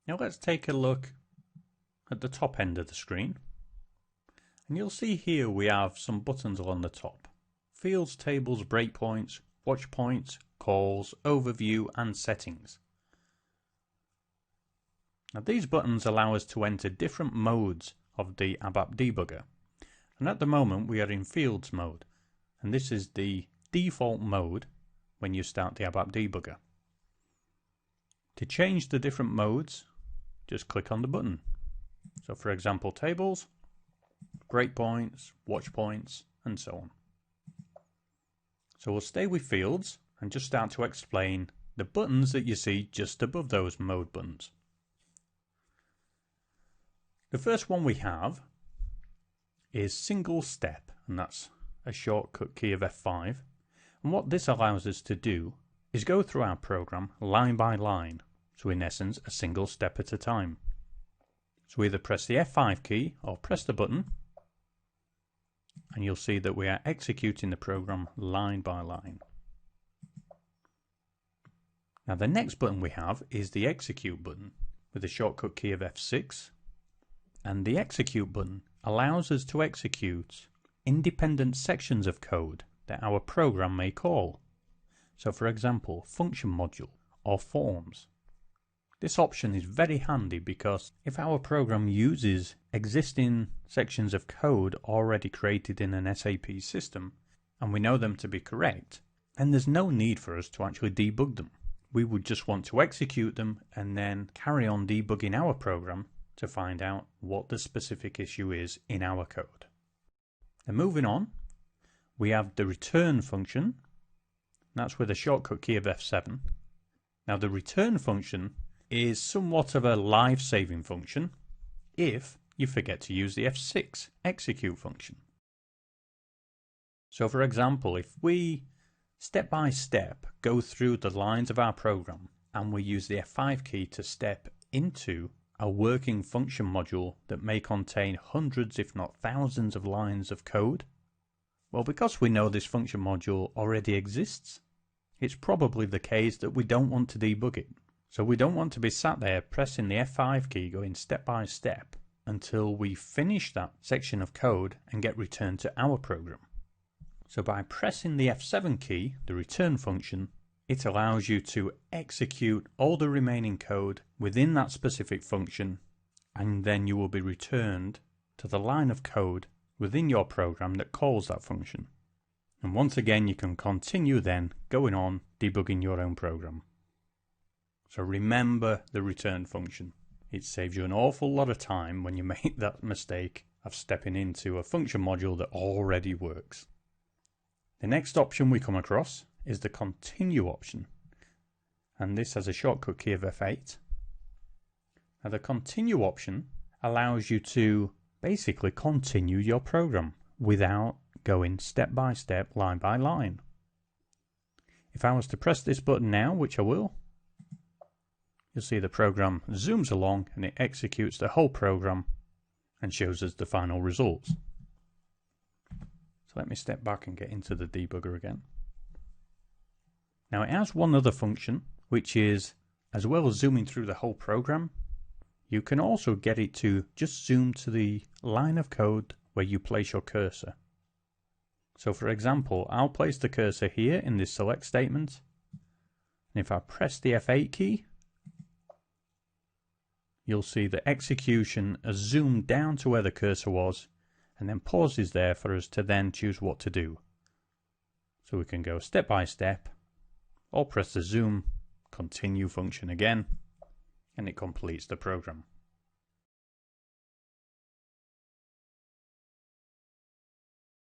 Now let's take a look at the top end of the screen. And you'll see here we have some buttons along the top. Fields, tables, breakpoints, watch points, calls, overview and settings. Now these buttons allow us to enter different modes of the ABAP debugger. And at the moment we are in fields mode. And this is the default mode when you start the ABAP debugger. To change the different modes, just click on the button. So for example, tables, breakpoints, watch points, and so on. So we'll stay with fields and just start to explain the buttons that you see just above those mode buttons. The first one we have is single step, and that's a shortcut key of F5. And what this allows us to do is go through our program line by line. So in essence, a single step at a time. So either press the F5 key or press the button, and you'll see that we are executing the program line by line. Now the next button we have is the execute button with the shortcut key of F6. And the execute button allows us to execute independent sections of code that our program may call. So for example, function module or forms. This option is very handy because if our program uses existing sections of code already created in an SAP system and we know them to be correct, then there's no need for us to actually debug them. We would just want to execute them and then carry on debugging our program to find out what the specific issue is in our code. And moving on, we have the return function. That's with a shortcut key of F7. Now the return function is somewhat of a life-saving function if you forget to use the F6 execute function. So for example, if we step by step go through the lines of our program and we use the F5 key to step into a working function module that may contain hundreds if not thousands of lines of code, well, because we know this function module already exists, it's probably the case that we don't want to debug it. So we don't want to be sat there pressing the F5 key going step by step until we finish that section of code and get returned to our program. So by pressing the F7 key, the return function, it allows you to execute all the remaining code within that specific function, and then you will be returned to the line of code within your program that calls that function. And once again, you can continue then going on debugging your own program. So remember the return function. It saves you an awful lot of time when you make that mistake of stepping into a function module that already works. The next option we come across is the continue option. And this has a shortcut key of F8. Now the continue option allows you to basically continue your program without going step by step, line by line. If I was to press this button now, which I will, you'll see the program zooms along and it executes the whole program and shows us the final results. So let me step back and get into the debugger again. Now it has one other function, which is, as well as zooming through the whole program, you can also get it to just zoom to the line of code where you place your cursor. So for example, I'll place the cursor here in this select statement, and if I press the F8 key, you'll see the execution has zoomed down to where the cursor was and then pauses there for us to then choose what to do. So we can go step by step or press the zoom continue function again and it completes the program.